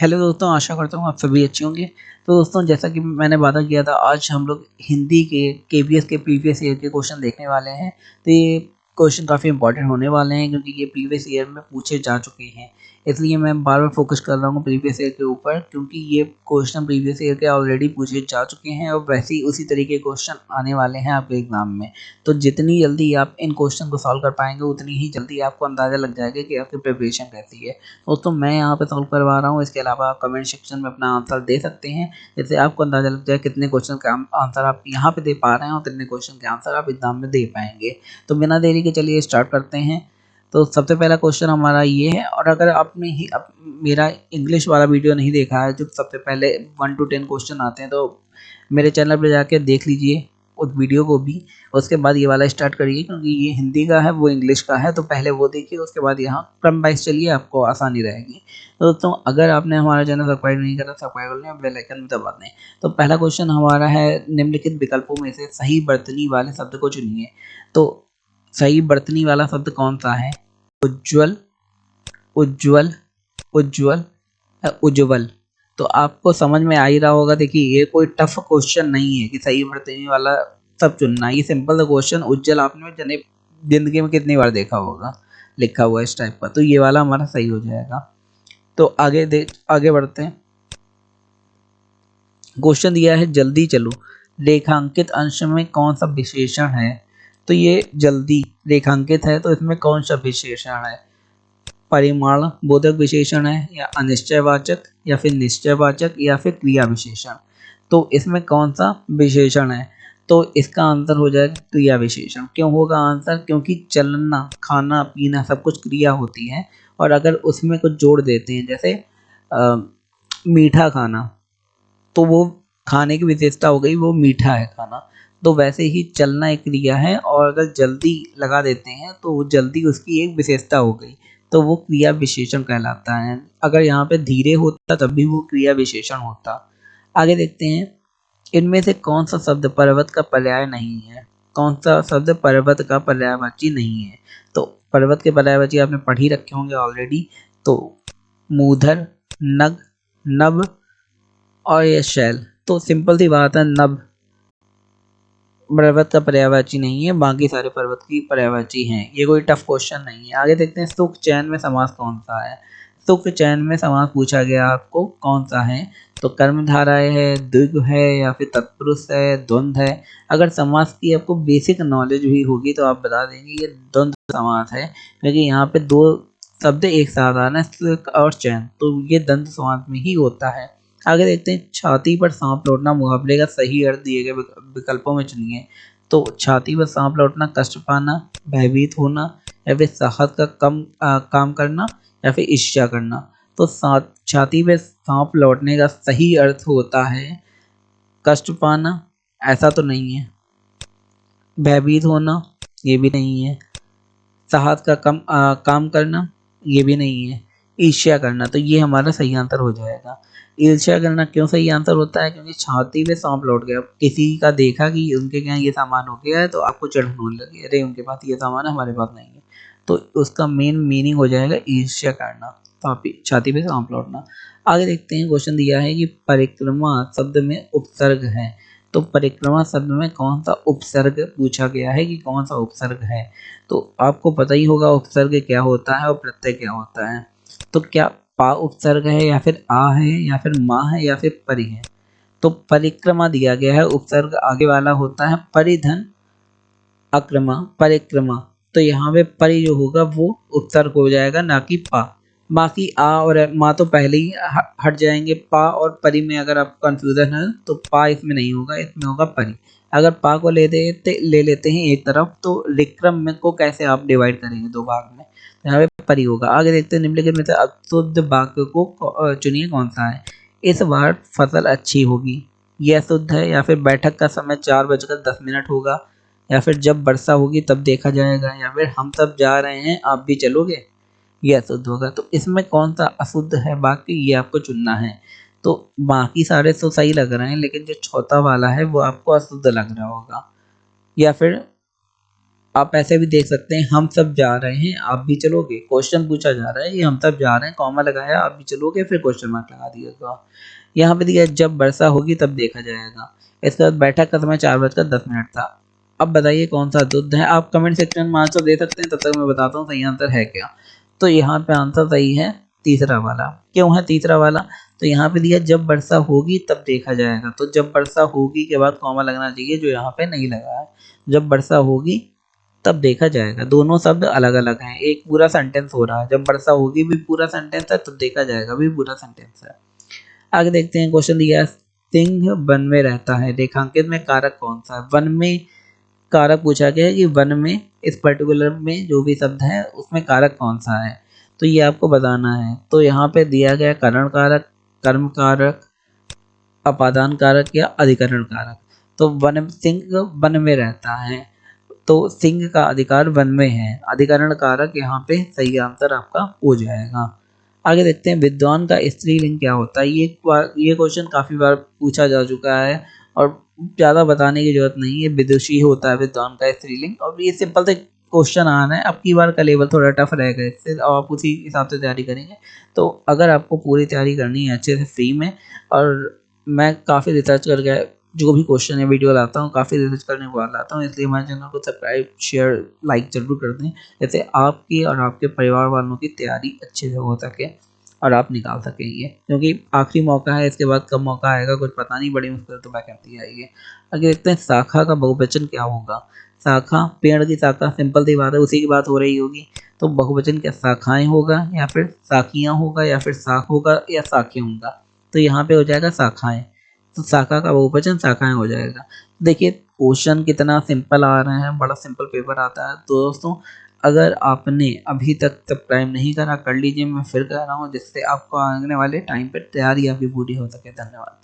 Hello दोस्तों, आशा करता हूँ आप सभी अच्छे होंगे। तो दोस्तों, जैसा कि मैंने वादा किया था, आज हम लोग हिंदी के केवीएस के प्रीवियस ईयर के क्वेश्चन देखने वाले हैं। तो ये क्वेश्चन काफ़ी इंपॉर्टेंट होने वाले हैं क्योंकि ये प्रीवियस ईयर में पूछे जा चुके हैं। इसलिए मैं बार बार फोकस कर रहा हूँ प्रीवियस ईयर के ऊपर, क्योंकि ये क्वेश्चन प्रीवियस ईयर के ऑलरेडी पूछे जा चुके हैं और वैसे ही उसी तरीके के क्वेश्चन आने वाले हैं आपके एग्जाम में। तो जितनी जल्दी आप इन क्वेश्चन को सॉल्व कर पाएंगे, उतनी ही जल्दी आपको अंदाज़ा लग जाएगा कि आपकी प्रिपरेशन कैसी है। दोस्तों, मैं यहाँ पे सॉल्व करवा रहा हूँ। इसके अलावा आप कमेंट सेक्शन में अपना आंसर दे सकते हैं, जिससे आपको अंदाज़ा लग जाए कितने क्वेश्चन का आंसर आप यहाँ पे दे पा रहे हैं और कितने क्वेश्चन के आंसर आप एग्जाम में दे पाएंगे। तो बिना देरी के चलिए स्टार्ट करते हैं। तो सबसे पहला क्वेश्चन हमारा ये है, और अगर आपने मेरा इंग्लिश वाला वीडियो नहीं देखा है, जो सबसे पहले 1 to 10 क्वेश्चन आते हैं, तो मेरे चैनल पर जाके देख लीजिए उस वीडियो को भी। उसके बाद ये वाला स्टार्ट करिए, क्योंकि ये हिंदी का है, वो इंग्लिश का है। तो पहले वो देखिए, उसके बाद यहाँ क्रम वाइज चलिए, आपको आसानी रहेगी। तो दोस्तों, अगर आपने हमारा चैनल सब्सक्राइब नहीं करा, सब्सक्राइब कर लें, बेल आइकन भी दबा दें। तो पहला क्वेश्चन हमारा है, निम्नलिखित विकल्पों में से सही वर्तनी वाले शब्द को चुनिए। तो सही वर्तनी वाला शब्द कौन सा है? उज्ज्वल, उज्ज्वल, उज्ज्वल, उज्ज्वल। तो आपको समझ में आ ही रहा होगा। देखिए, ये कोई टफ क्वेश्चन नहीं है कि सही वर्तनी वाला सब चुनना। ये सिंपल सा क्वेश्चन, उज्ज्वल आपने जने जिंदगी में कितनी बार देखा होगा लिखा हुआ इस टाइप का। तो ये वाला हमारा सही हो जाएगा। तो आगे बढ़ते हैं। क्वेश्चन दिया है, जल्दी चलो, रेखांकित अंश में कौन सा विशेषण है? तो ये जल्दी रेखांकित है, तो इसमें कौन सा विशेषण है? परिमाण बोधक विशेषण है, या अनिश्चयवाचक, या फिर निश्चयवाचक, या फिर क्रिया विशेषण? तो इसमें कौन सा विशेषण है? तो इसका आंसर हो जाएगा क्रिया विशेषण। क्यों होगा आंसर? क्योंकि चलना, खाना पीना सब कुछ क्रिया होती है, और अगर उसमें कुछ जोड़ देते हैं, जैसे मीठा खाना, तो वो खाने की विशेषता हो गई, वो मीठा है खाना। तो वैसे ही चलना एक क्रिया है, और अगर जल्दी लगा देते हैं तो वो जल्दी उसकी एक विशेषता हो गई, तो वो क्रिया विशेषण कहलाता है। अगर यहाँ पे धीरे होता तब भी वो क्रिया विशेषण होता। आगे देखते हैं, इनमें से कौन सा शब्द पर्वत का पर्याय नहीं है? कौन सा शब्द पर्वत का पर्यायवाची नहीं है? तो पर्वत के पर्यायवाची आपने पढ़ ही रखे होंगे ऑलरेडी। तो मूधर, नग, नभ और ये शैल। तो सिंपल सी बात है, नभ पर्वत का पर्यायवाची नहीं है, बाकी सारे पर्वत की पर्यायवाची हैं। ये कोई टफ क्वेश्चन नहीं है। आगे देखते हैं, सुख चैन में समास कौन सा है? सुख चैन में समास पूछा गया आपको कौन सा है? तो कर्मधारय है, द्विगु है, या फिर तत्पुरुष है, द्वंद्व है? अगर समास की आपको बेसिक नॉलेज भी होगी तो आप बता देंगे ये द्वंद्व समास है, क्योंकि यहाँ पे दो शब्द एक साथ आना है, सुख और चैन, तो ये द्वंद्व समास में ही होता है। आगे देखते हैं, छाती पर सांप लौटना मुहावरे का सही अर्थ दिए गए विकल्पों में चुनिए। तो छाती पर सांप लौटना, कष्ट पाना, भयभीत होना, या फिर साहस का काम करना, या फिर ईर्ष्या करना? तो छाती पे सांप लौटने का सही अर्थ होता है कष्ट पाना, ऐसा तो नहीं है। भयभीत होना, ये भी नहीं है। साहस का काम करना, ये भी नहीं है। ईर्ष्या करना, तो ये हमारा सही आंसर हो जाएगा। ईर्ष्या करना क्यों सही आंसर होता है? क्योंकि छाती में सांप लौट गया, किसी का देखा कि उनके यहाँ ये सामान हो गया है, तो आपको चिढ़न होने लगी, अरे उनके पास ये सामान है, हमारे पास नहीं है। तो उसका मेन मीनिंग हो जाएगा ईर्ष्या करना, छाती पे सांप लौटना। आगे देखते हैं, क्वेश्चन दिया है कि परिक्रमा शब्द में उपसर्ग है। तो परिक्रमा शब्द में कौन सा उपसर्ग पूछा गया है कि कौन सा उपसर्ग है? तो आपको पता ही होगा उपसर्ग क्या होता है और प्रत्यय क्या होता है। तो क्या पा उपसर्ग है, या फिर आ है, या फिर माँ है, या फिर परि है? तो परिक्रमा दिया गया है, उपसर्ग आगे वाला होता है परिधन अक्रमा, परिक्रमा। तो यहाँ पे परि जो होगा वो उपसर्ग हो जाएगा, ना कि पा। बाकी आ और माँ तो पहले ही हट जाएंगे। पा और परि में अगर आपको कंफ्यूजन है तो पा इसमें नहीं होगा, इसमें होगा परि। अगर पा को ले लेते हैं एक तरफ, तो विक्रम में को कैसे आप डिवाइड करेंगे दो भाग में? तो यहाँ पे परि होगा। आगे देखते हैं, निम्नलिखित में से अशुद्ध वाक्य को चुनिए कौन सा है? इस बार फसल अच्छी होगी, यह शुद्ध है। या फिर बैठक का समय 4:10 होगा, या फिर जब वर्षा होगी तब देखा जाएगा, या फिर हम सब जा रहे हैं आप भी चलोगे, ये अशुद्ध होगा। तो इसमें कौन सा अशुद्ध है बाकी, ये आपको चुनना है। तो बाकी सारे तो सही लग रहे हैं, लेकिन जो चौथा वाला है वो आपको अशुद्ध लग रहा होगा। या फिर आप ऐसे भी देख सकते हैं, हम सब जा रहे हैं आप भी चलोगे, क्वेश्चन पूछा जा रहा है, ये हम सब जा रहे हैं, कॉमा लगाया आप भी चलोगे, फिर क्वेश्चन मार्क लगा दिएगा। यहाँ पे दिया जब वर्षा होगी तब देखा जाएगा। इसके बाद बैठक का समय 4:10 था। अब बताइए कौन सा दुग्ध है। आप कमेंट सेक्शन में आंसर दे सकते हैं, तब तक मैं बताता हूँ सही आंसर है क्या। तो यहाँ पे आंसर सही है तीसरा वाला। क्यों है तीसरा वाला, तो यहाँ पे दिया जब वर्षा होगी तब देखा जाएगा, तो जब वर्षा होगी के बाद कॉमा लगना चाहिए, जो यहाँ पे नहीं लगा है। जब वर्षा होगी तब देखा जाएगा, दोनों शब्द अलग अलग हैं, एक पूरा सेंटेंस हो रहा है, जब वर्षा होगी भी पूरा सेंटेंस है, तब देखा जाएगा भी पूरा सेंटेंस है। आगे देखते हैं, क्वेश्चन दिया है सिंह वन में रहता है, रेखांकित में कारक कौन सा है। वन में कारक पूछा गया है कि वन में इस पर्टिकुलर में जो भी शब्द है उसमें कारक कौन सा है, तो ये आपको बताना है। तो यहाँ पे दिया गया करण कारक, कर्म कारक, अपादान कारक या अधिकरण कारक। तो वन सिंह वन में रहता है, तो सिंह का अधिकार वन में है, अधिकरण कारक यहाँ पे सही आंसर आपका हो जाएगा। आगे देखते हैं विद्वान का स्त्रीलिंग क्या होता है। ये क्वेश्चन काफी बार पूछा जा चुका है और ज्यादा बताने की जरूरत नहीं है, विदुषी होता है विद्वान का स्त्रीलिंग, और ये सिंपल से क्वेश्चन आना है। अब की बार का लेवल थोड़ा टफ रहेगा इससे, और आप उसी हिसाब से तैयारी करेंगे। तो अगर आपको पूरी तैयारी करनी है अच्छे से फ्री में, और मैं काफ़ी रिसर्च करके जो भी क्वेश्चन है वीडियो लाता हूँ, काफ़ी रिसर्च करने के बाद लाता हूँ, इसलिए हमारे चैनल को सब्सक्राइब शेयर लाइक जरूर कर दें, जैसे आपकी और आपके परिवार वालों की तैयारी अच्छे से हो सके और आप निकाल सकें ये, क्योंकि आखिरी मौका है, इसके बाद कब मौका आएगा कुछ पता नहीं, बड़ी मुश्किल तो मैं कहती है ये। आगे देखते हैं शाखा का बहुवचन क्या होगा। शाखा पेड़ की शाखा, सिंपल सी बात है, उसी की बात हो रही होगी, तो बहुवचन क्या शाखाएं होगा या फिर शाखियाँ होगा या फिर शाख होगा या शाखे होगा। तो यहाँ पे हो जाएगा शाखाएं, तो शाखा का बहुवचन शाखाएं हो जाएगा। देखिए क्वेश्चन कितना सिंपल आ रहे हैं, बड़ा सिंपल पेपर आता है। तो दोस्तों अगर आपने अभी तक सब्सक्राइब नहीं करा कर लीजिए, मैं फिर कह रहा हूँ, जिससे आपको आने वाले टाइम पर तैयारी आपकी पूरी हो सके। धन्यवाद।